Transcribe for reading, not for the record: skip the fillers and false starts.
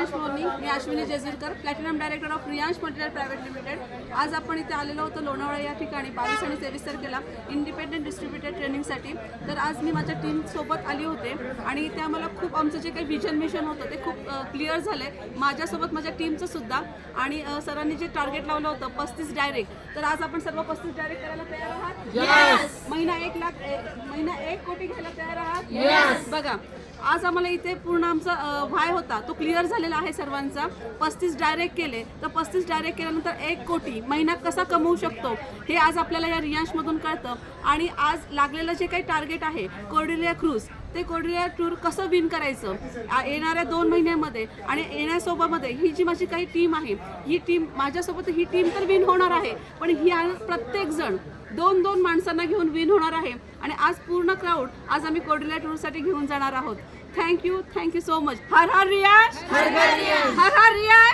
रियांश मोनी, मी Ashwini Jejurkar, platinum director of Riyansh material private limited. आज आपण इथे आलेलो होतो लोणावळा या ठिकाणी 22 आणि 23 तारखेला इंडिपेंडंट डिस्ट्रीब्युटर ट्रेनिंगसाठी। तर आज मी माझ्या टीम सोबत आली होते आणि ते आम्हाला खूप आमचं जे काही विजन मिशन होतं ते खूप क्लिअर झाले, माझ्यासोबत माझ्या टीमचं सुद्धा। आणि सरांनी जे टार्गेट लावलं होतं 35 डायरेक्ट, तर आज आपण सर्व 35 डायरेक्ट करायला तयार आहात? Yes. महिना 1 कोटी घ्यायला तयार आहात? Yes. बघा, आज आम्हाला इथे पूर्ण आमचा व्हाय होता तो क्लिअर झालेला आहे सर्वांचा। 35 डायरेक्ट केले, तर 35 डायरेक्ट केल्यानंतर 1 कोटी महिना कसा कमवू शकतो हे आज आपल्याला या रियांशमधून कळतं। आणि आज लागलेलं जे काही टार्गेट आहे कॉर्डिलिया क्रूज, ते कॉर्डिलिया टूर कसं विन करायचं येणाऱ्या 2 महिन्यामध्ये। आणि येण्यासोबतमध्ये ही जी माझी काही टीम आहे, ही टीम माझ्यासोबत ही टीम तर विन होणार आहे, पण ही प्रत्येकजण 2-2 माणसांना घेऊन विन होणार आहे। आणि आज पूर्ण क्राऊड आज आम्ही कॉर्डिलिया टूरसाठी घेऊन जाणार आहोत। Thank you so much. हर हर रियांश, हर हर रियांश, हर हर रियांश।